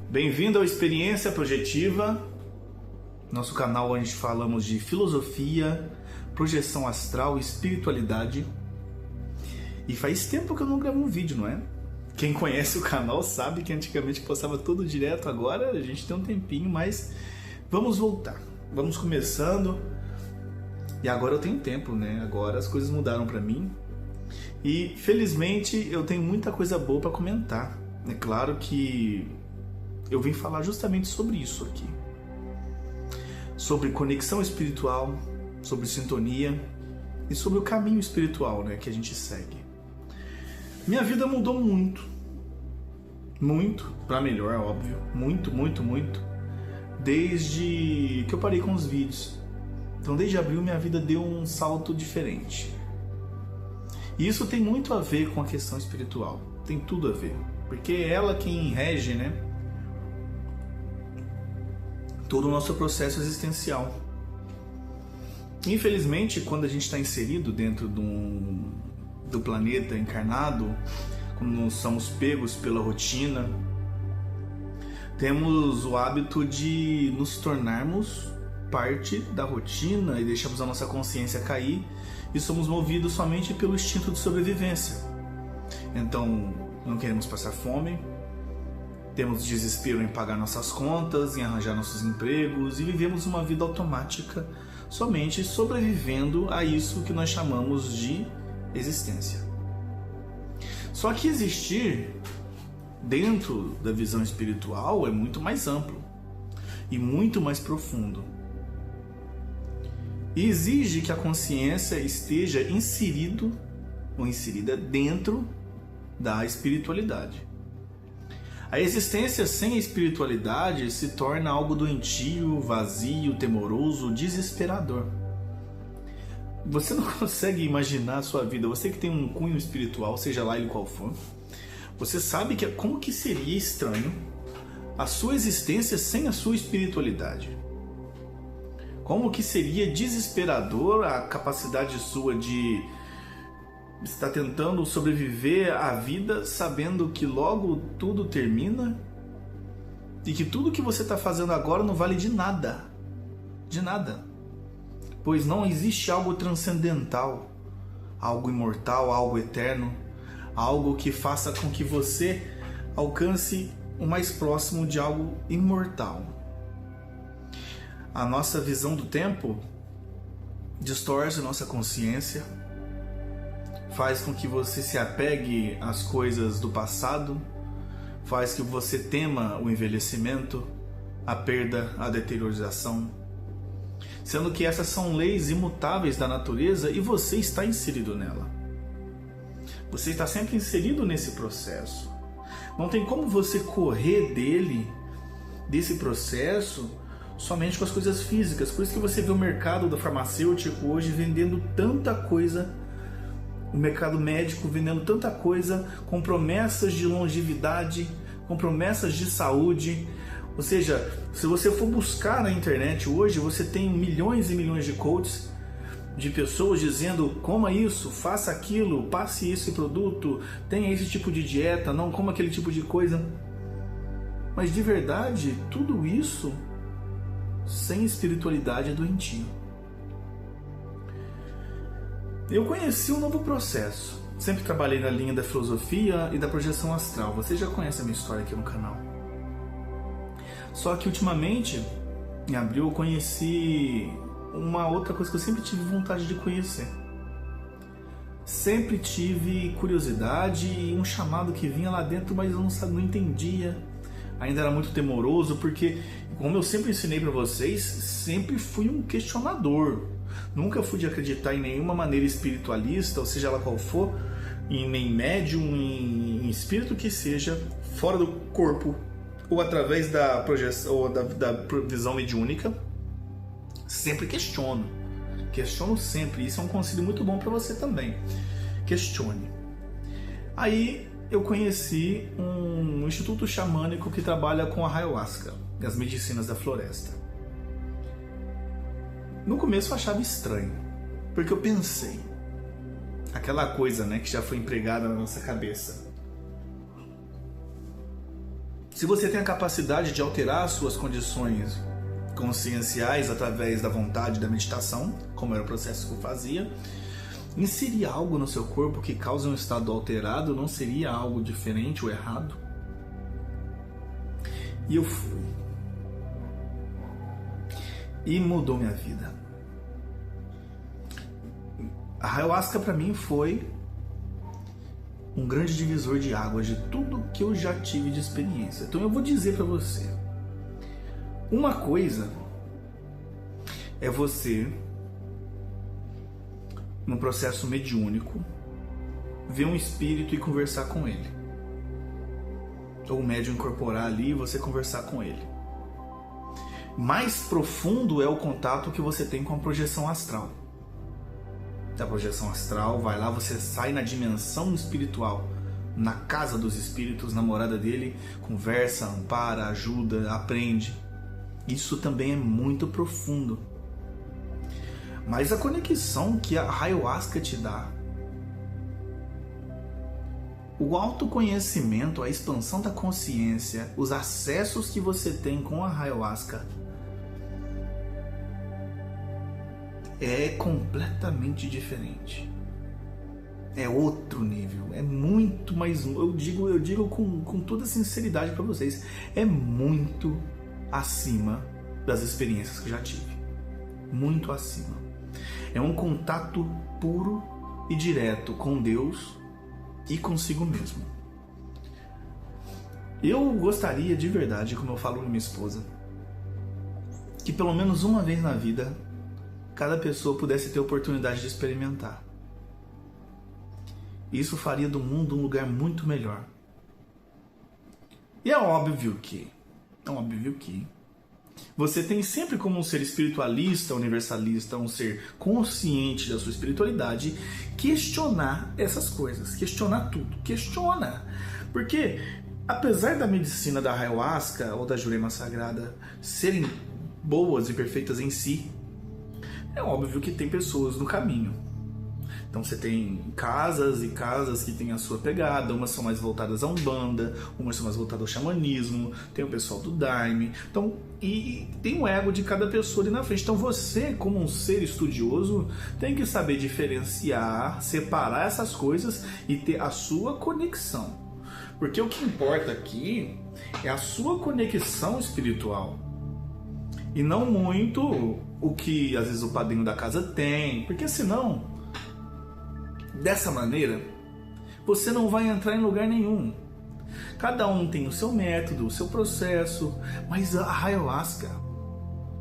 Bem-vindo ao Experiência Projetiva, nosso canal onde falamos de filosofia, projeção astral e espiritualidade. E faz tempo que eu não gravo um vídeo, não é? Quem conhece o canal sabe que antigamente postava tudo direto, agora a gente tem um tempinho, mas vamos voltar. Vamos começando. E agora eu tenho tempo, né? Agora as coisas mudaram pra mim. E felizmente eu tenho muita coisa boa pra comentar. É claro que eu vim falar justamente sobre isso aqui. Sobre conexão espiritual, sobre sintonia e sobre o caminho espiritual, né, que a gente segue. Minha vida mudou muito. Muito, pra melhor, óbvio. Muito, desde que eu parei com os vídeos. Então desde abril minha vida deu um salto diferente. E isso tem muito a ver com a questão espiritual. Tem tudo a ver. Porque é ela quem rege, né, todo o nosso processo existencial. Infelizmente, quando a gente está inserido dentro do planeta encarnado, quando somos pegos pela rotina, temos o hábito de nos tornarmos parte da rotina e deixamos a nossa consciência cair e somos movidos somente pelo instinto de sobrevivência. Então, não queremos passar fome, temos desespero em pagar nossas contas, em arranjar nossos empregos e vivemos uma vida automática, somente sobrevivendo a isso que nós chamamos de existência. Só que existir dentro da visão espiritual é muito mais amplo e muito mais profundo. E exige que a consciência esteja inserido ou inserida dentro da espiritualidade. A existência sem a espiritualidade se torna algo doentio, vazio, temoroso, desesperador. Você não consegue imaginar a sua vida, você que tem um cunho espiritual, seja lá ele qual for, você sabe como que seria estranho a sua existência sem a sua espiritualidade. Como que seria desesperador a capacidade sua de estar tentando sobreviver à vida sabendo que logo tudo termina e que tudo que você está fazendo agora não vale de nada. De nada. Pois não existe algo transcendental, algo imortal, algo eterno, algo que faça com que você alcance o mais próximo de algo imortal. A nossa visão do tempo distorce nossa consciência, faz com que você se apegue às coisas do passado, faz que você tema o envelhecimento, a perda, a deteriorização, sendo que essas são leis imutáveis da natureza e você está inserido nela. Você está sempre inserido nesse processo. Não tem como você correr desse processo, somente com as coisas físicas. Por isso que você vê o mercado do farmacêutico hoje vendendo tanta coisa, o mercado médico vendendo tanta coisa, com promessas de longevidade, com promessas de saúde. Ou seja, se você for buscar na internet hoje, você tem milhões e milhões de coaches, de pessoas dizendo: coma isso, faça aquilo, passe esse produto, tenha esse tipo de dieta, não coma aquele tipo de coisa. Mas de verdade, tudo isso sem espiritualidade é doentio. Eu conheci um novo processo. Sempre trabalhei na linha da filosofia e da projeção astral. Você já conhece a minha história aqui no canal. Só que ultimamente, em abril, eu conheci uma outra coisa que eu sempre tive vontade de conhecer. Sempre tive curiosidade e um chamado que vinha lá dentro, mas eu não entendia. Ainda era muito temoroso, porque, como eu sempre ensinei para vocês, sempre fui um questionador. Nunca fui de acreditar em nenhuma maneira espiritualista, ou seja lá qual for, em nem médium, em espírito que seja, fora do corpo, ou através da projeção, ou da visão mediúnica. Sempre questiono. Questiono sempre. Isso é um conselho muito bom para você também. Questione. Aí eu conheci um instituto xamânico que trabalha com a ayahuasca, as medicinas da floresta. No começo eu achava estranho, porque eu pensei, aquela coisa, né, que já foi empregada na nossa cabeça. Se você tem a capacidade de alterar suas condições conscienciais através da vontade da meditação, como era o processo que eu fazia, inserir algo no seu corpo que cause um estado alterado não seria algo diferente ou errado? E eu fui. E mudou minha vida. A ayahuasca para mim foi um grande divisor de águas de tudo que eu já tive de experiência. Então eu vou dizer para você. Uma coisa é você, num processo mediúnico, ver um espírito e conversar com ele. Ou o médium incorporar ali e você conversar com ele. Mais profundo é o contato que você tem com a projeção astral. Da projeção astral, vai lá, você sai na dimensão espiritual, na casa dos espíritos, na morada dele, conversa, ampara, ajuda, aprende. Isso também é muito profundo. Mas a conexão que a ayahuasca te dá, o autoconhecimento, a expansão da consciência, os acessos que você tem com a ayahuasca é completamente diferente. É outro nível, é muito mais, eu digo com toda sinceridade para vocês, é muito acima das experiências que eu já tive. Muito acima. É um contato puro e direto com Deus e consigo mesmo. Eu gostaria de verdade, como eu falo com minha esposa, que pelo menos uma vez na vida cada pessoa pudesse ter a oportunidade de experimentar. Isso faria do mundo um lugar muito melhor. E é óbvio que você tem sempre como um ser espiritualista, universalista, um ser consciente da sua espiritualidade, questionar essas coisas, questionar tudo, questiona. Porque apesar da medicina da ayahuasca ou da Jurema Sagrada serem boas e perfeitas em si, é óbvio que tem pessoas no caminho. Então você tem casas e casas que têm a sua pegada, umas são mais voltadas à Umbanda, umas são mais voltadas ao xamanismo, tem o pessoal do Daime, então, e tem o ego de cada pessoa ali na frente. Então você, como um ser estudioso, tem que saber diferenciar, separar essas coisas e ter a sua conexão. Porque o que importa aqui é a sua conexão espiritual. E não muito o que às vezes o padrinho da casa tem, porque senão, dessa maneira, você não vai entrar em lugar nenhum. Cada um tem o seu método, o seu processo, mas a ayahuasca,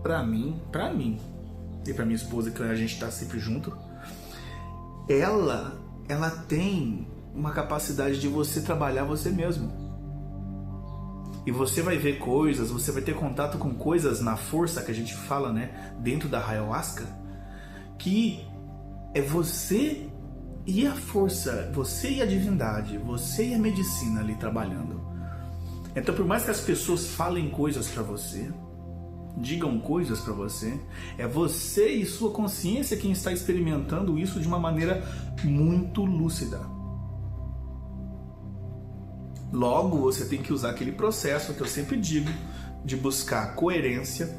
pra mim e pra minha esposa, que a gente tá sempre junto, ela tem uma capacidade de você trabalhar você mesmo. E você vai ver coisas, você vai ter contato com coisas na força que a gente fala, né, dentro da ayahuasca, que é você e a força, você e a divindade, você e a medicina ali trabalhando. Então, por mais que as pessoas falem coisas para você, digam coisas para você, é você e sua consciência quem está experimentando isso de uma maneira muito lúcida. Logo, você tem que usar aquele processo que eu sempre digo, de buscar coerência,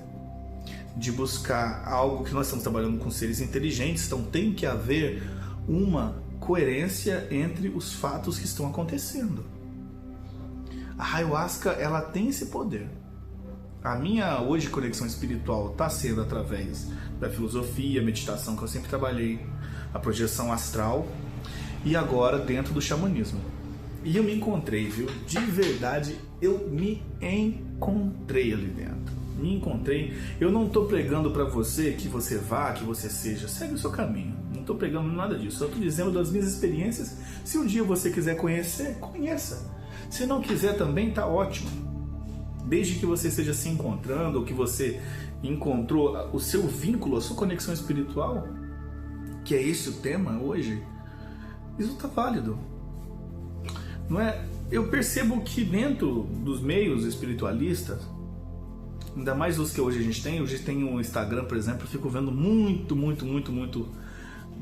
de buscar algo que nós estamos trabalhando com seres inteligentes, então tem que haver uma coerência entre os fatos que estão acontecendo. A ayahuasca, ela tem esse poder. A minha hoje conexão espiritual está sendo através da filosofia, meditação que eu sempre trabalhei, a projeção astral e agora dentro do xamanismo. E eu me encontrei, viu? De verdade, eu me encontrei ali dentro. Me encontrei. Eu não estou pregando para você que você vá, que você seja. Segue o seu caminho. Não estou pregando nada disso. Eu estou dizendo das minhas experiências. Se um dia você quiser conhecer, conheça. Se não quiser também, tá ótimo. Desde que você esteja se encontrando, ou que você encontrou o seu vínculo, a sua conexão espiritual, que é esse o tema hoje, isso está válido. Não é? Eu percebo que dentro dos meios espiritualistas, ainda mais os que hoje a gente tem um Instagram, por exemplo, eu fico vendo muito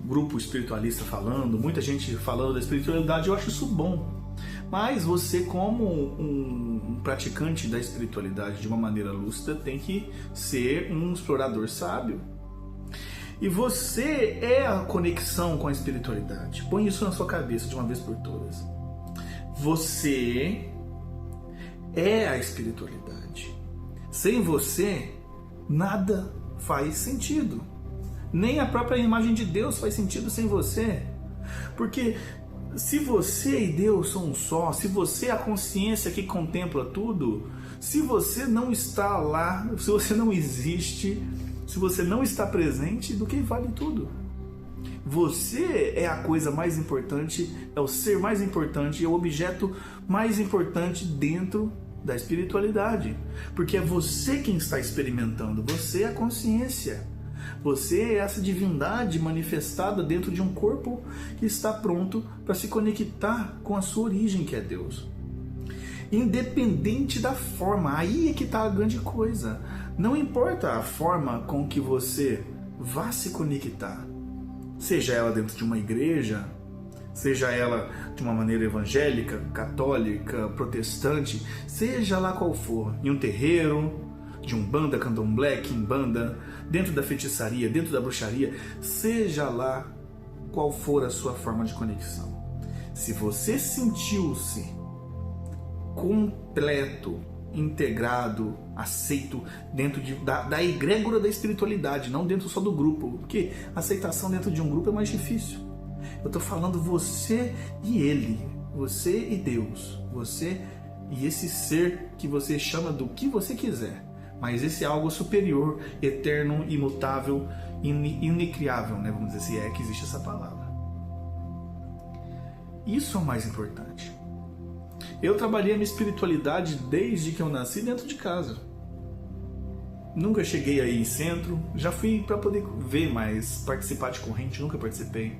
grupo espiritualista falando, muita gente falando da espiritualidade, eu acho isso bom. Mas você, como um praticante da espiritualidade de uma maneira lúcida, tem que ser um explorador sábio. E você é a conexão com a espiritualidade. Põe isso na sua cabeça de uma vez por todas. Você é a espiritualidade. Sem você, nada faz sentido. Nem a própria imagem de Deus faz sentido sem você. Porque se você e Deus são um só, se você é a consciência que contempla tudo, se você não está lá, se você não existe, se você não está presente, do que vale tudo? Você é a coisa mais importante, é o ser mais importante, é o objeto mais importante dentro da espiritualidade. Porque é você quem está experimentando, você é a consciência. Você é essa divindade manifestada dentro de um corpo que está pronto para se conectar com a sua origem, que é Deus. Independente da forma, aí é que está a grande coisa. Não importa a forma com que você vá se conectar, seja ela dentro de uma igreja, seja ela de uma maneira evangélica, católica, protestante, seja lá qual for, em um terreiro, de umbanda, candomblé, quimbanda, dentro da feitiçaria, dentro da bruxaria, seja lá qual for a sua forma de conexão. Se você sentiu-se completo, integrado, aceito dentro da egrégora da espiritualidade, não dentro só do grupo, porque a aceitação dentro de um grupo é mais difícil. Eu estou falando você e ele, você e Deus, você e esse ser que você chama do que você quiser, mas esse algo superior, eterno, imutável, incriável, né? Vamos dizer, se é que existe essa palavra. Isso é o mais importante. Eu trabalhei a minha espiritualidade desde que eu nasci dentro de casa. Nunca cheguei aí em centro, já fui para poder ver, mas participar de corrente nunca participei.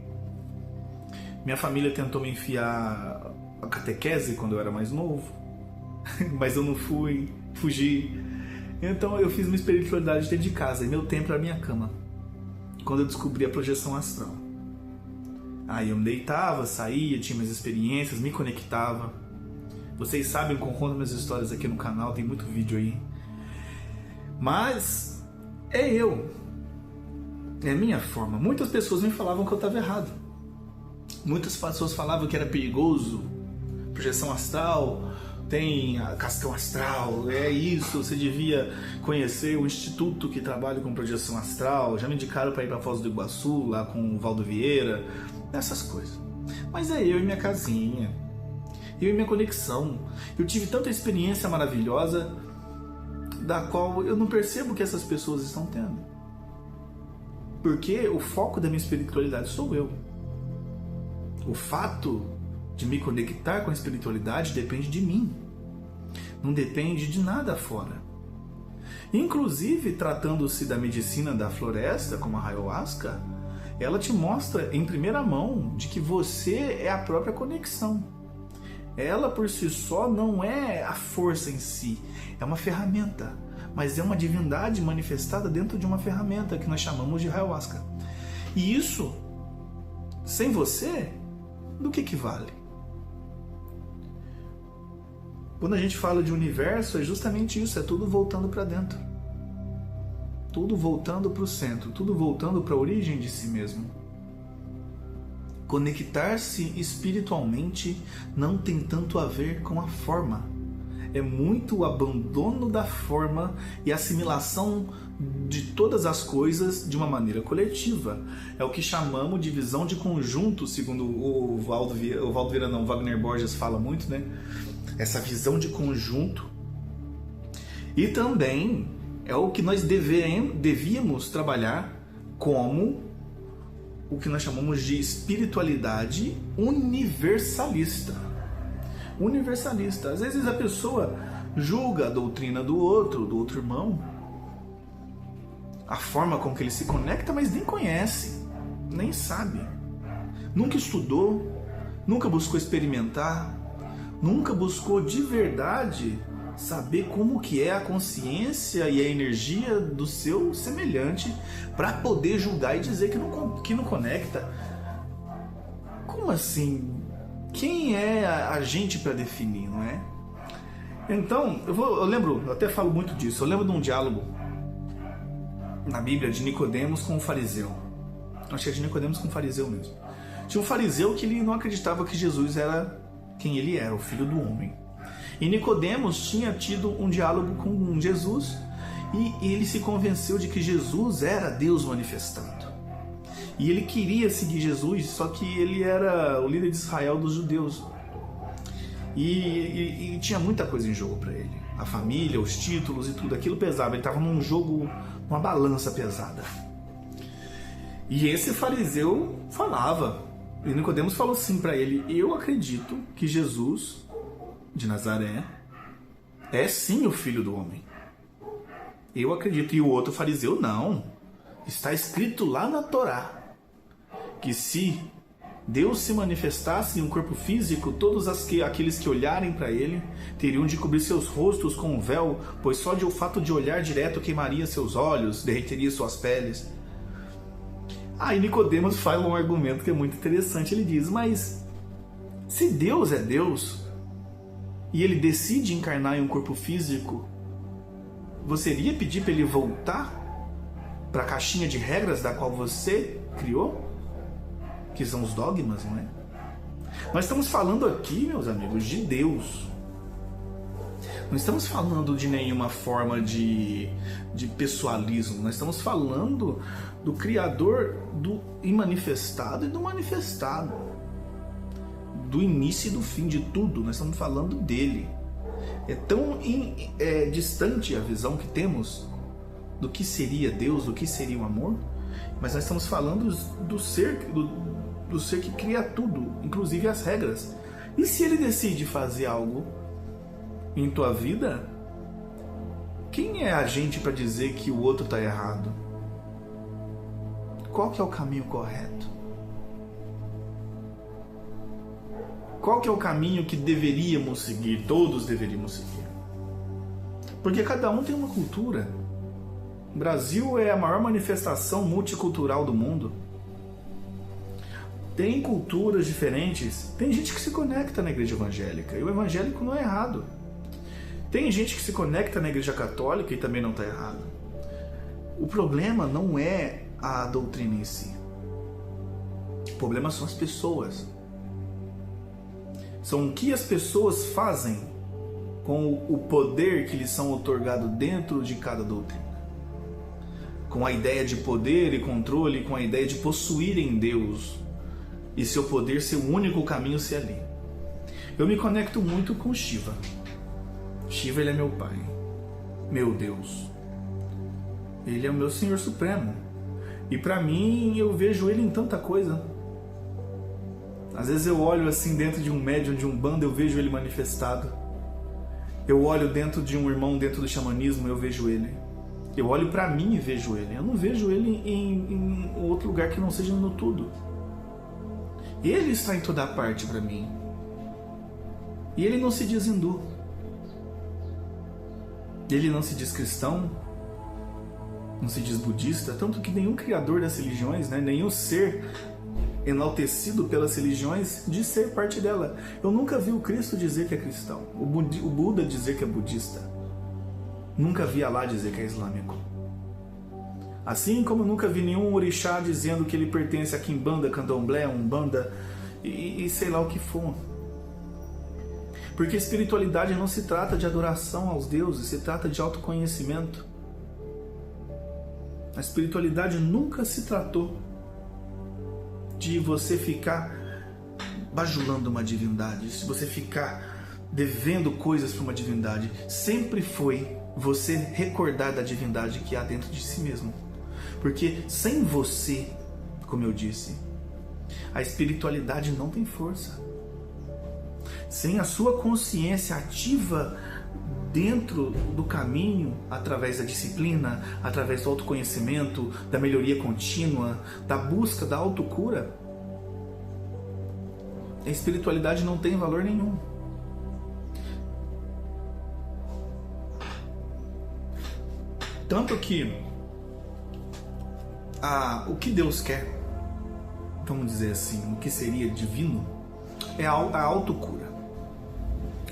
Minha família tentou me enfiar a catequese quando eu era mais novo, mas eu não fui, fugi. Então eu fiz uma espiritualidade dentro de casa, e meu templo era a minha cama, quando eu descobri a projeção astral. Aí eu me deitava, saía, tinha minhas experiências, me conectava. Vocês sabem que eu conto minhas histórias aqui no canal, tem muito vídeo aí. Mas é eu, é a minha forma. Muitas pessoas me falavam que eu estava errado. Muitas pessoas falavam que era perigoso, projeção astral, tem a questão astral, é isso, você devia conhecer o instituto que trabalha com projeção astral. Já me indicaram para ir para Foz do Iguaçu, lá com o Valdo Vieira, essas coisas. Mas é eu e minha casinha, eu e minha conexão. Eu tive tanta experiência maravilhosa da qual eu não percebo que essas pessoas estão tendo. Porque o foco da minha espiritualidade sou eu. O fato de me conectar com a espiritualidade depende de mim. Não depende de nada fora. Inclusive, tratando-se da medicina da floresta, como a ayahuasca, ela te mostra em primeira mão de que você é a própria conexão. Ela por si só não é a força em si, é uma ferramenta, mas é uma divindade manifestada dentro de uma ferramenta que nós chamamos de ayahuasca. E isso, sem você, do que vale? Quando a gente fala de universo, é justamente isso, é tudo voltando para dentro. Tudo voltando para o centro, tudo voltando para a origem de si mesmo. Conectar-se espiritualmente não tem tanto a ver com a forma. É muito o abandono da forma e assimilação de todas as coisas de uma maneira coletiva. É o que chamamos de visão de conjunto, segundo o Wagner Borges fala muito, né? Essa visão de conjunto. E também é o que nós devíamos trabalhar como o que nós chamamos de espiritualidade universalista. Universalista. Às vezes a pessoa julga a doutrina do outro irmão, a forma com que ele se conecta, mas nem conhece, nem sabe. Nunca estudou, nunca buscou experimentar, nunca buscou de verdade saber como que é a consciência e a energia do seu semelhante para poder julgar e dizer que não conecta. Como assim? quem é a gente para definir, não é? Então, eu até falo muito disso, eu lembro de um diálogo na Bíblia de Nicodemos com um fariseu. Acho que é de Nicodemos com um fariseu mesmo. Tinha um fariseu que ele não acreditava que Jesus era quem ele era, o Filho do Homem. E Nicodemos tinha tido um diálogo com Jesus e ele se convenceu de que Jesus era Deus manifestado. E ele queria seguir Jesus, só que ele era o líder de Israel dos judeus. E tinha muita coisa em jogo para ele. A família, os títulos e tudo aquilo pesava. Ele estava num jogo, numa balança pesada. E esse fariseu falava. E Nicodemos falou assim para ele: eu acredito que Jesus de Nazaré é sim o Filho do Homem. Eu acredito. E o outro fariseu: não. Está escrito lá na Torá que se Deus se manifestasse em um corpo físico, todos aqueles que olharem para ele teriam de cobrir seus rostos com um véu, pois só de o fato de olhar direto queimaria seus olhos, derreteria suas peles. Aí Nicodemos faz um argumento que é muito interessante. Ele diz: mas se Deus é Deus e ele decide encarnar em um corpo físico, você iria pedir para ele voltar para a caixinha de regras da qual você criou? Que são os dogmas, não é? Nós estamos falando aqui, meus amigos, de Deus. Não estamos falando de nenhuma forma de pessoalismo. Nós estamos falando do Criador do imanifestado e do manifestado. Do início e do fim de tudo. Nós estamos falando dele. É tão distante a visão que temos do que seria Deus, do que seria o amor. Mas nós estamos falando do ser que cria tudo, inclusive as regras. E se ele decide fazer algo em tua vida, quem é a gente para dizer que o outro está errado? Qual que é o caminho correto? Qual que é o caminho que deveríamos seguir, todos deveríamos seguir? Porque cada um tem uma cultura. O Brasil é a maior manifestação multicultural do mundo. Tem culturas diferentes. Tem gente que se conecta na igreja evangélica, e o evangélico não é errado. Tem gente que se conecta na igreja católica e também não está errado. O problema não é a doutrina em si. O problema são as pessoas. São o que as pessoas fazem com o poder que lhes são otorgado dentro de cada doutrina. Com a ideia de poder e controle, com a ideia de possuírem Deus e seu poder ser o único caminho ser ali. Eu me conecto muito com Shiva. Shiva, ele é meu pai, meu Deus. Ele é o meu Senhor Supremo. E para mim, eu vejo ele em tanta coisa. Às vezes eu olho assim dentro de um médium, de um bando, eu vejo ele manifestado. Eu olho dentro de um irmão, dentro do xamanismo, eu vejo ele. Eu olho para mim e vejo ele. Eu não vejo ele em outro lugar que não seja no tudo. Ele está em toda parte para mim. E ele não se diz hindu. Ele não se diz cristão. Não se diz budista. Tanto que nenhum criador das religiões, nenhum ser enaltecido pelas religiões diz ser parte dela. Eu nunca vi o Cristo dizer que é cristão. O Buda dizer que é budista. Nunca vi Alá dizer que é islâmico. Assim como eu nunca vi nenhum orixá dizendo que ele pertence a Quimbanda, Candomblé, Umbanda e sei lá o que for. Porque espiritualidade não se trata de adoração aos deuses, se trata de autoconhecimento. A espiritualidade nunca se tratou de você ficar bajulando uma divindade, se você ficar devendo coisas para uma divindade. Sempre foi você recordar da divindade que há dentro de si mesmo. Porque sem você, como eu disse, a espiritualidade não tem força. Sem a sua consciência ativa dentro do caminho, através da disciplina, através do autoconhecimento, da melhoria contínua, da busca da autocura, a espiritualidade não tem valor nenhum. Tanto que o que Deus quer, vamos dizer assim, o que seria divino, é a autocura.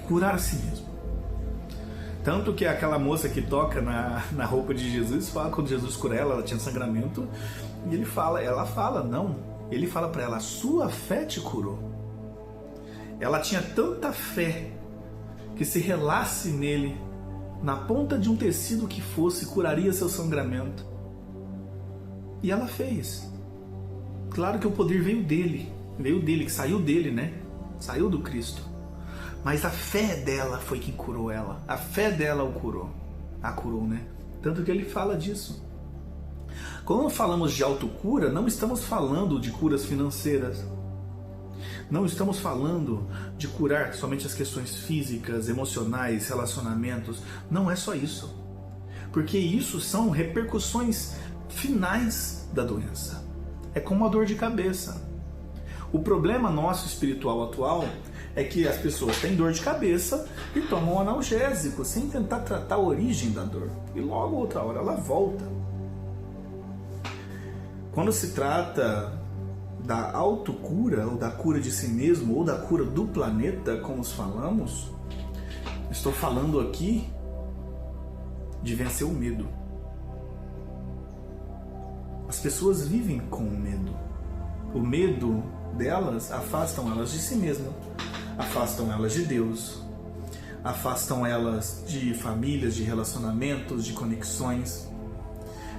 Curar a si mesmo. Tanto que aquela moça que toca na roupa de Jesus fala, quando Jesus cura ela tinha sangramento, e ele fala para ela, a sua fé te curou. Ela tinha tanta fé que se relasse nele, na ponta de um tecido que fosse, curaria seu sangramento. E ela fez. Claro que o poder veio dele, que saiu dele, né? Saiu do Cristo. Mas a fé dela foi quem curou ela. A fé dela o curou. A curou, né? Tanto que ele fala disso. Quando falamos de autocura, não estamos falando de curas financeiras. Não estamos falando de curar somente as questões físicas, emocionais, relacionamentos. Não é só isso. Porque isso são repercussões finais da doença. É como a dor de cabeça. O problema nosso espiritual atual é que as pessoas têm dor de cabeça e tomam analgésico sem tentar tratar a origem da dor. E logo outra hora ela volta. Quando se trata da autocura, ou da cura de si mesmo, ou da cura do planeta, como falamos, estou falando aqui de vencer o medo. As pessoas vivem com o medo. O medo delas afastam elas de si mesmas, afastam elas de Deus, afastam elas de famílias, de relacionamentos, de conexões,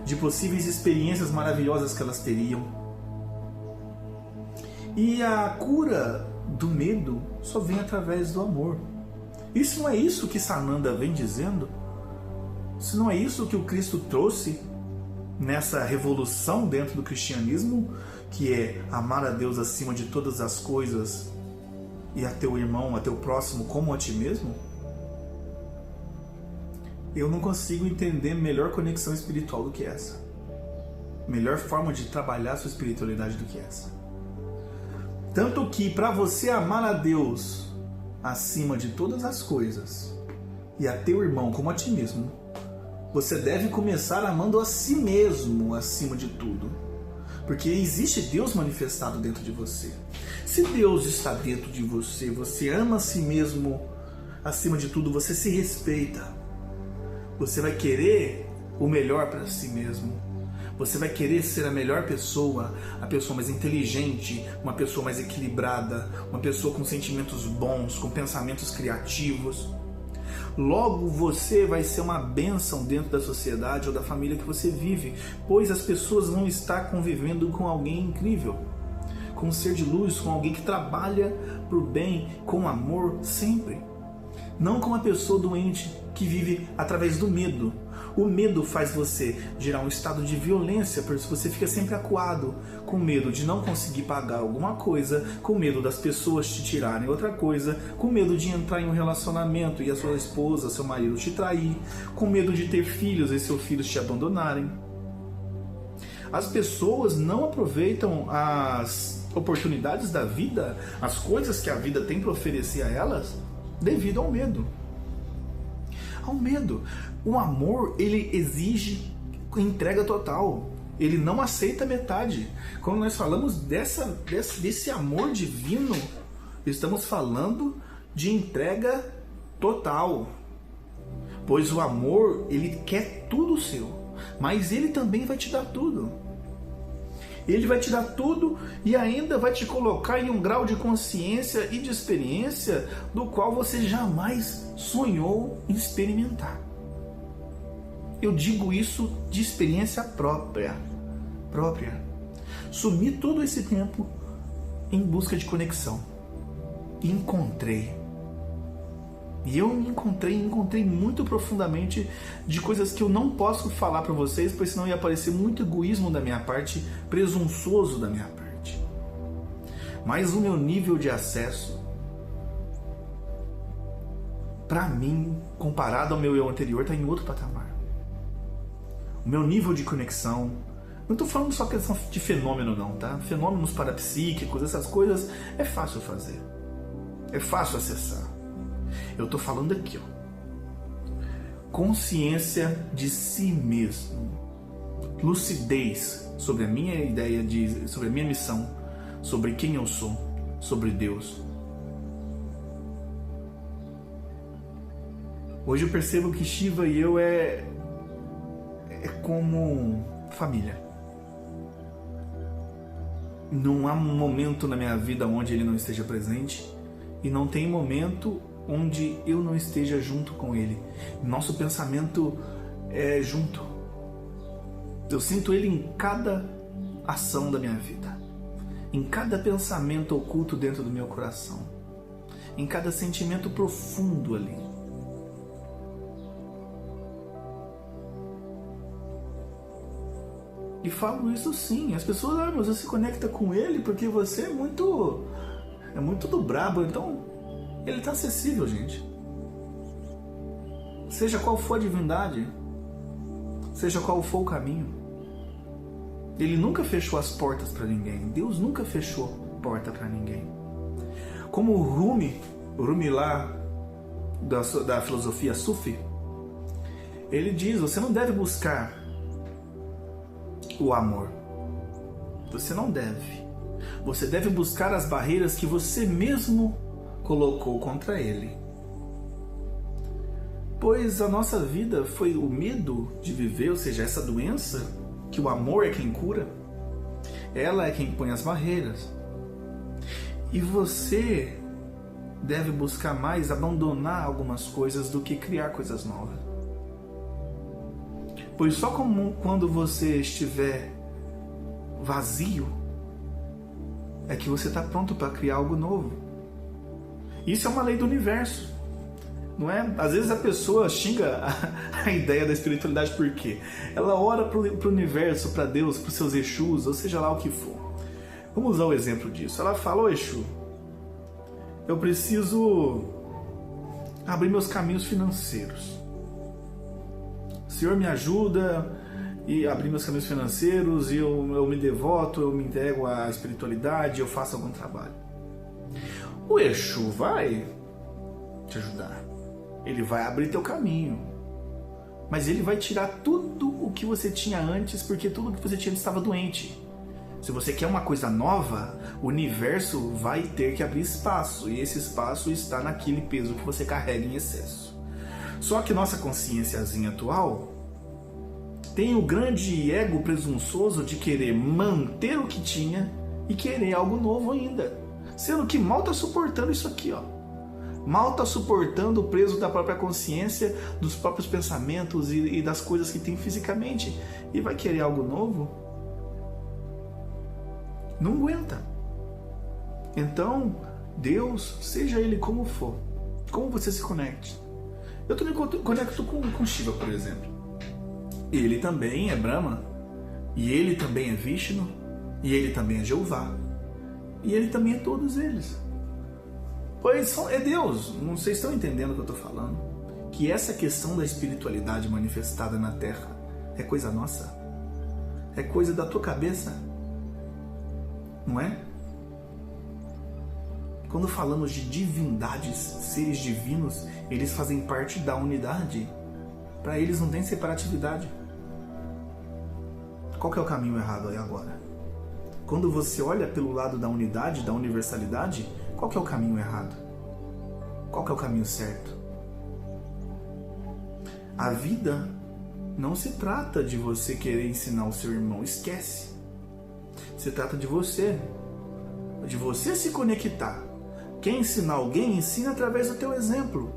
de possíveis experiências maravilhosas que elas teriam. E a cura do medo só vem através do amor. Isso não é isso que Sananda vem dizendo? Isso não é isso que o Cristo trouxe nessa revolução dentro do cristianismo, que é amar a Deus acima de todas as coisas e a teu irmão, a teu próximo como a ti mesmo? Eu não consigo entender melhor conexão espiritual do que essa. Melhor forma de trabalhar a sua espiritualidade do que essa. Tanto que para você amar a Deus acima de todas as coisas e a teu irmão como a ti mesmo, você deve começar amando a si mesmo acima de tudo. Porque existe Deus manifestado dentro de você. Se Deus está dentro de você, você ama a si mesmo acima de tudo, você se respeita. Você vai querer o melhor para si mesmo. Você vai querer ser a melhor pessoa, a pessoa mais inteligente, uma pessoa mais equilibrada, uma pessoa com sentimentos bons, com pensamentos criativos. Logo você vai ser uma bênção dentro da sociedade ou da família que você vive, pois as pessoas vão estar convivendo com alguém incrível, com um ser de luz, com alguém que trabalha para o bem, com amor sempre. Não com uma pessoa doente que vive através do medo. O medo faz você gerar um estado de violência, porque você fica sempre acuado, com medo de não conseguir pagar alguma coisa, com medo das pessoas te tirarem outra coisa, com medo de entrar em um relacionamento e a sua esposa, seu marido te trair, com medo de ter filhos e seus filhos te abandonarem. As pessoas não aproveitam as oportunidades da vida, as coisas que a vida tem para oferecer a elas, devido ao medo. Ao medo. O amor, ele exige entrega total. Ele não aceita metade. Quando nós falamos desse amor divino, estamos falando de entrega total. Pois o amor, ele quer tudo seu, mas ele também vai te dar tudo. Ele vai te dar tudo e ainda vai te colocar em um grau de consciência e de experiência do qual você jamais sonhou em experimentar. Eu digo isso de experiência própria. Sumi todo esse tempo em busca de conexão. E encontrei. E eu me encontrei muito profundamente de coisas que eu não posso falar para vocês, pois senão ia parecer muito egoísmo da minha parte, presunçoso da minha parte. Mas o meu nível de acesso, para mim, comparado ao meu eu anterior, está em outro patamar. O meu nível de conexão, não estou falando só questão de fenômeno não, tá? Fenômenos parapsíquicos, essas coisas, é fácil fazer. É fácil acessar. Eu estou falando aqui, ó. Consciência de si mesmo. Lucidez sobre a minha ideia, sobre a minha missão, sobre quem eu sou, sobre Deus, Hoje eu percebo que Shiva e eu é como família. Não há um momento na minha vida onde ele não esteja presente e não tem momento onde eu não esteja junto com ele. Nosso pensamento é junto. Eu sinto ele em cada ação da minha vida, em cada pensamento oculto dentro do meu coração, em cada sentimento profundo ali. E falo isso sim. As pessoas, você se conecta com ele porque você é muito do brabo. Então, ele está acessível, gente. Seja qual for a divindade, seja qual for o caminho, ele nunca fechou as portas para ninguém. Deus nunca fechou porta para ninguém. Como o Rumi lá da filosofia Sufi, ele diz: você não deve buscar o amor. Você não deve. Você deve buscar as barreiras que você mesmo colocou contra ele. Pois a nossa vida foi o medo de viver, ou seja, essa doença, que o amor é quem cura, ela é quem põe as barreiras. E você deve buscar mais abandonar algumas coisas do que criar coisas novas. Pois só quando você estiver vazio é que você está pronto para criar algo novo. Isso é uma lei do universo, não é? Às vezes a pessoa xinga a ideia da espiritualidade porque ela ora para o universo, para Deus, para os seus Exus, ou seja lá o que for. Vamos usar o exemplo disso. Ela fala: ô Exu, eu preciso abrir meus caminhos financeiros. O Senhor me ajuda e abrir meus caminhos financeiros, e eu me devoto, eu me entrego à espiritualidade, eu faço algum trabalho. O Exu vai te ajudar, ele vai abrir teu caminho, mas ele vai tirar tudo o que você tinha antes, porque tudo o que você tinha antes estava doente. Se você quer uma coisa nova, o universo vai ter que abrir espaço, e esse espaço está naquele peso que você carrega em excesso. Só que nossa consciênciazinha atual tem o grande ego presunçoso de querer manter o que tinha e querer algo novo ainda, sendo que mal está suportando isso aqui, ó. Mal está suportando o peso da própria consciência, dos próprios pensamentos e das coisas que tem fisicamente, e vai querer algo novo. Não aguenta. Então, Deus, seja ele como for, como você se conecte. Eu também conecto com Shiva, por exemplo. Ele também é Brahma, e ele também é Vishnu, e ele também é Jeová, e ele também é todos eles. Pois é Deus. Não sei se estão entendendo o que eu estou falando. Que essa questão da espiritualidade manifestada na Terra é coisa nossa, é coisa da tua cabeça, não é? Quando falamos de divindades, seres divinos, eles fazem parte da unidade. Para eles não tem separatividade. Qual que é o caminho errado aí agora? Quando você olha pelo lado da unidade, da universalidade, qual que é o caminho errado? Qual que é o caminho certo? A vida não se trata de você querer ensinar o seu irmão, esquece. Se trata de você se conectar. Quer ensinar alguém, ensina através do teu exemplo.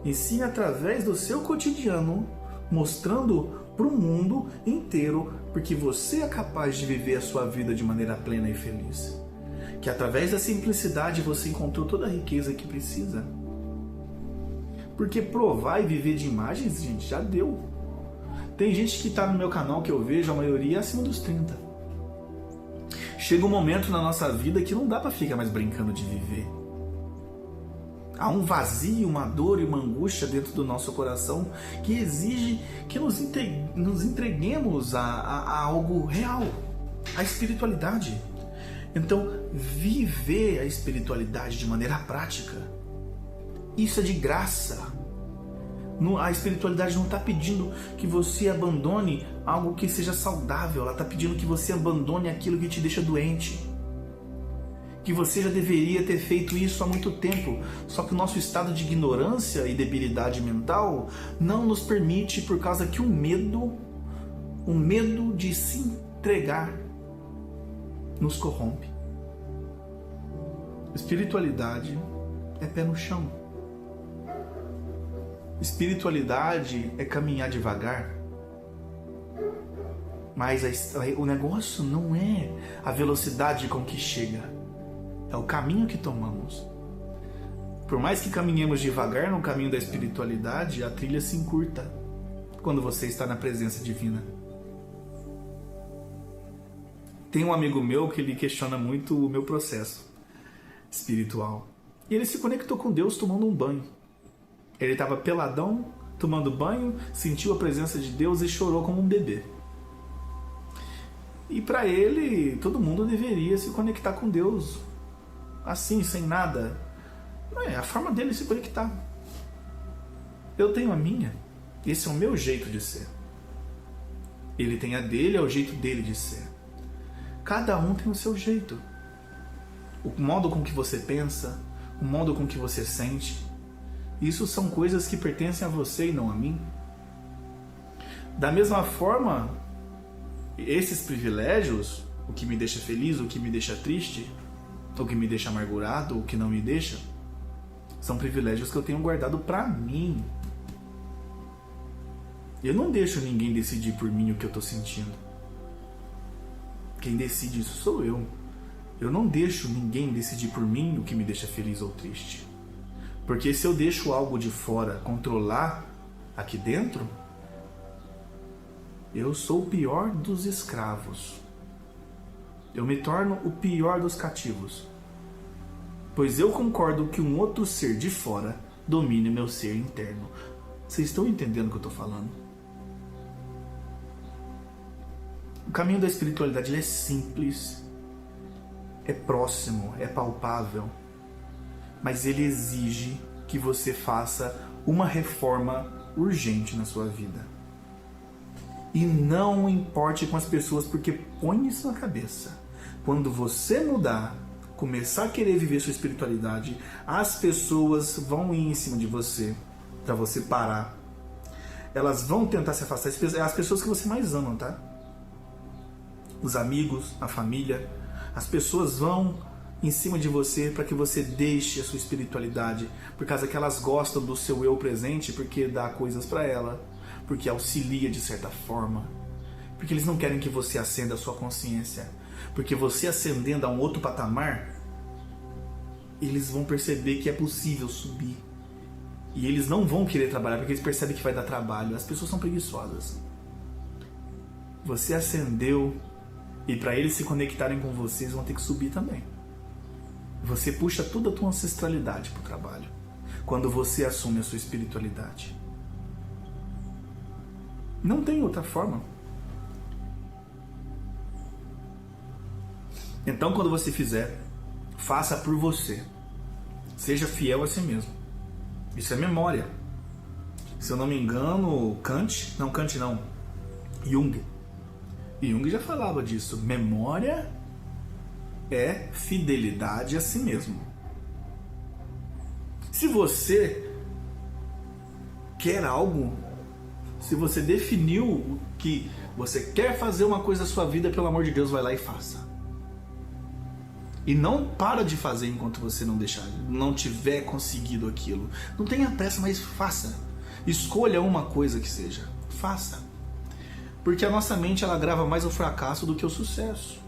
Ensina através do seu cotidiano, mostrando para o mundo inteiro, porque você é capaz de viver a sua vida de maneira plena e feliz. Que através da simplicidade você encontrou toda a riqueza que precisa. Porque provar e viver de imagens, gente, já deu. Tem gente que está no meu canal que eu vejo, a maioria é acima dos 30. Chega um momento na nossa vida que não dá para ficar mais brincando de viver. Há um vazio, uma dor e uma angústia dentro do nosso coração que exige que nos entreguemos a algo real, a espiritualidade. Então, viver a espiritualidade de maneira prática, isso é de graça. A espiritualidade não está pedindo que você abandone algo que seja saudável, ela está pedindo que você abandone aquilo que te deixa doente. que você já deveria ter feito isso há muito tempo, só que o nosso estado de ignorância e debilidade mental não nos permite, por causa que o medo de se entregar nos corrompe. Espiritualidade é pé no chão. Espiritualidade é caminhar devagar. Mas o negócio não é a velocidade com que chega, é o caminho que tomamos. Por mais que caminhemos devagar no caminho da espiritualidade, a trilha se encurta quando você está na presença divina. Tem um amigo meu que ele questiona muito o meu processo espiritual. E ele se conectou com Deus tomando um banho. Ele estava peladão, tomando banho, sentiu a presença de Deus e chorou como um bebê. E para ele, todo mundo deveria se conectar com Deus, assim, sem nada. Não é a forma dele se conectar. Eu tenho a minha. Esse é o meu jeito de ser. Ele tem a dele, é o jeito dele de ser. Cada um tem o seu jeito. O modo com que você pensa, o modo com que você sente, isso são coisas que pertencem a você e não a mim. Da mesma forma, esses privilégios, o que me deixa feliz, o que me deixa triste, o que me deixa amargurado, o que não me deixa, são privilégios que eu tenho guardado para mim. Eu não deixo ninguém decidir por mim o que eu estou sentindo. Quem decide isso sou eu. Eu não deixo ninguém decidir por mim o que me deixa feliz ou triste. Porque se eu deixo algo de fora controlar aqui dentro, eu sou o pior dos escravos. Eu me torno o pior dos cativos. Pois eu concordo que um outro ser de fora domine meu ser interno. Vocês estão entendendo o que eu estou falando? O caminho da espiritualidade é simples, é próximo, é palpável, mas ele exige que você faça uma reforma urgente na sua vida. E não importe com as pessoas, porque põe isso na cabeça. Quando você mudar, começar a querer viver sua espiritualidade, as pessoas vão ir em cima de você, para você parar. Elas vão tentar se afastar. As pessoas que você mais ama, tá? Os amigos, a família. As pessoas vão em cima de você para que você deixe a sua espiritualidade, por causa que elas gostam do seu eu presente, porque dá coisas para ela, porque auxilia de certa forma, porque eles não querem que você acenda a sua consciência, porque você ascendendo a um outro patamar, eles vão perceber que é possível subir, e eles não vão querer trabalhar, porque eles percebem que vai dar trabalho. As pessoas são preguiçosas. Você ascendeu, e para eles se conectarem com você, eles vão ter que subir também. Você puxa toda a tua ancestralidade para o trabalho, quando você assume a sua espiritualidade. Não tem outra forma. Então, quando você fizer, faça por você. Seja fiel a si mesmo. Isso é memória. Se eu não me engano, Jung já falava disso. Memória é fidelidade a si mesmo. Se você quer algo, se você definiu que você quer fazer uma coisa na sua vida, pelo amor de Deus, vai lá e faça. E não para de fazer enquanto você não tiver conseguido aquilo. Não tenha pressa, mas faça. Escolha uma coisa que seja. Faça. Porque a nossa mente, ela grava mais o fracasso do que o sucesso.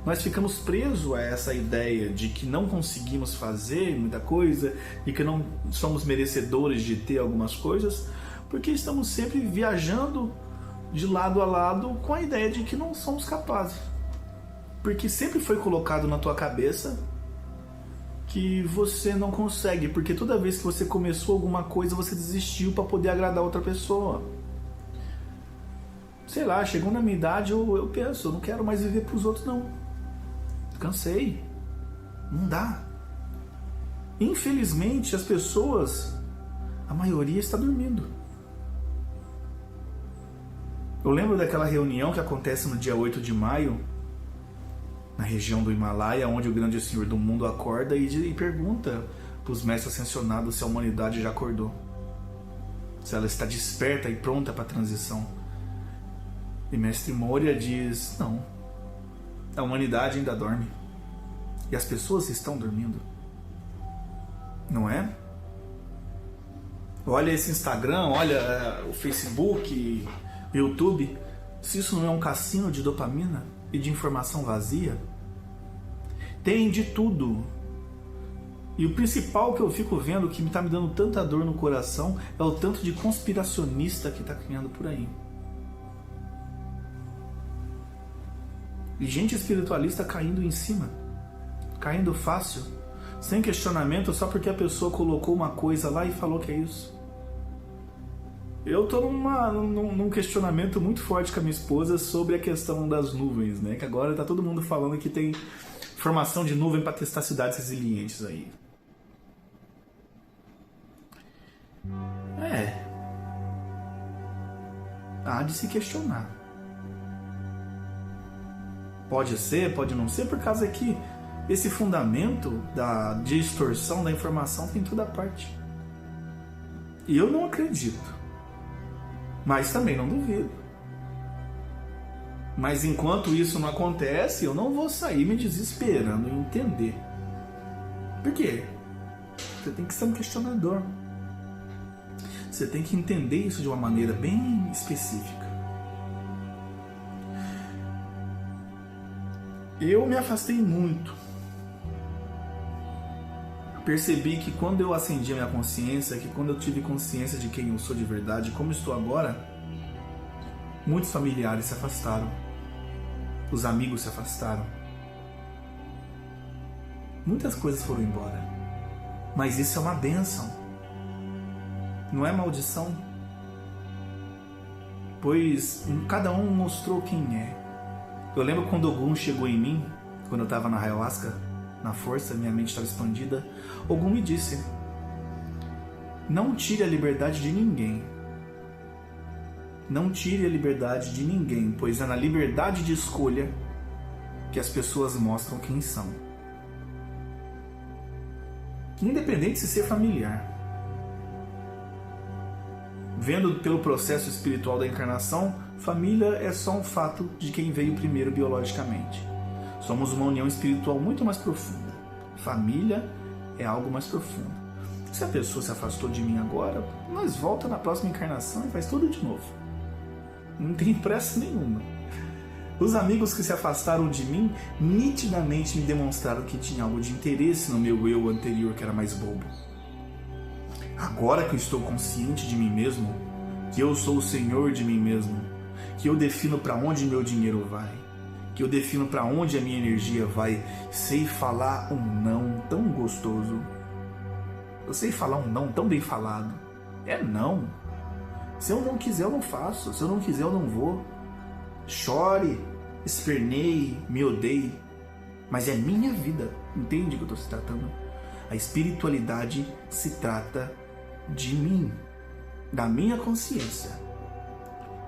Nós ficamos presos a essa ideia de que não conseguimos fazer muita coisa e que não somos merecedores de ter algumas coisas, porque estamos sempre viajando de lado a lado com a ideia de que não somos capazes. Porque sempre foi colocado na tua cabeça que você não consegue, porque toda vez que você começou alguma coisa, você desistiu para poder agradar outra pessoa. Sei lá, chegou na minha idade, eu penso, eu não quero mais viver para os outros, não. Cansei. Não dá. Infelizmente, as pessoas, a maioria está dormindo. Eu lembro daquela reunião que acontece no dia 8 de maio, na região do Himalaia, onde o grande Senhor do mundo acorda e pergunta para os mestres ascensionados se a humanidade já acordou, se ela está desperta e pronta para a transição. E Mestre Moria diz: não, a humanidade ainda dorme e as pessoas estão dormindo, não é? Olha esse Instagram, olha o Facebook, o YouTube, se isso não é um cassino de dopamina e de informação vazia. Tem de tudo. E o principal que eu fico vendo, que está me dando tanta dor no coração, é o tanto de conspiracionista que está criando por aí. E gente espiritualista caindo em cima, caindo fácil, sem questionamento, só porque a pessoa colocou uma coisa lá e falou que é isso. Eu tô num questionamento muito forte com a minha esposa sobre a questão das nuvens, né? Que agora tá todo mundo falando que tem formação de nuvem para testar cidades resilientes aí. Há de se questionar. Pode ser, pode não ser, por causa que esse fundamento da distorção da informação tem toda parte. E eu não acredito. Mas também não duvido. Mas enquanto isso não acontece, eu não vou sair me desesperando em entender. Por quê? Você tem que ser um questionador. Você tem que entender isso de uma maneira bem específica. Eu me afastei muito. Percebi que quando eu acendi a minha consciência, que quando eu tive consciência de quem eu sou de verdade, como estou agora, muitos familiares se afastaram, os amigos se afastaram, muitas coisas foram embora, mas isso é uma bênção, não é maldição, pois cada um mostrou quem é. Eu lembro quando Ogum chegou em mim, quando eu estava na ayahuasca, na força, minha mente estava expandida. Ogum me disse: não tire a liberdade de ninguém. Não tire a liberdade de ninguém, pois é na liberdade de escolha que as pessoas mostram quem são. Independente de ser familiar. Vendo pelo processo espiritual da encarnação, família é só um fato de quem veio primeiro biologicamente. Somos uma união espiritual muito mais profunda. Família é algo mais profundo. Se a pessoa se afastou de mim agora, nós volta na próxima encarnação e faz tudo de novo. Não tem pressa nenhuma. Os amigos que se afastaram de mim nitidamente me demonstraram que tinha algo de interesse no meu eu anterior, que era mais bobo. Agora que eu estou consciente de mim mesmo, que eu sou o senhor de mim mesmo, que eu defino para onde meu dinheiro vai, que eu defino para onde a minha energia vai, sei falar um não tão gostoso. Eu sei falar um não tão bem falado. É não. Se eu não quiser, eu não faço. Se eu não quiser, eu não vou. Chore, esperneie, me odeie. Mas é minha vida. Entende o que eu estou se tratando? A espiritualidade se trata de mim, da minha consciência.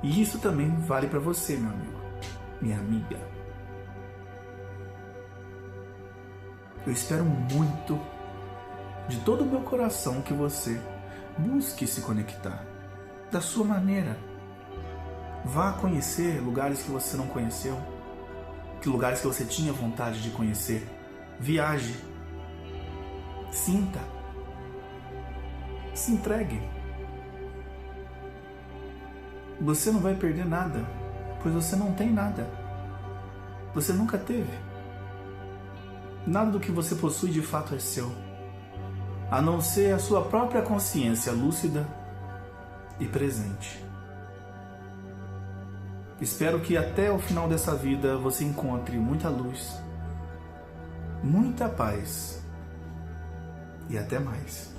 E isso também vale para você, meu amigo, minha amiga. Eu espero muito, de todo o meu coração, que você busque se conectar da sua maneira. Vá conhecer lugares que você não conheceu, que lugares que você tinha vontade de conhecer. Viaje, sinta, se entregue. Você não vai perder nada, pois você não tem nada. Você nunca teve. Nada do que você possui de fato é seu, a não ser a sua própria consciência lúcida e presente. Espero que até o final dessa vida você encontre muita luz, muita paz e até mais.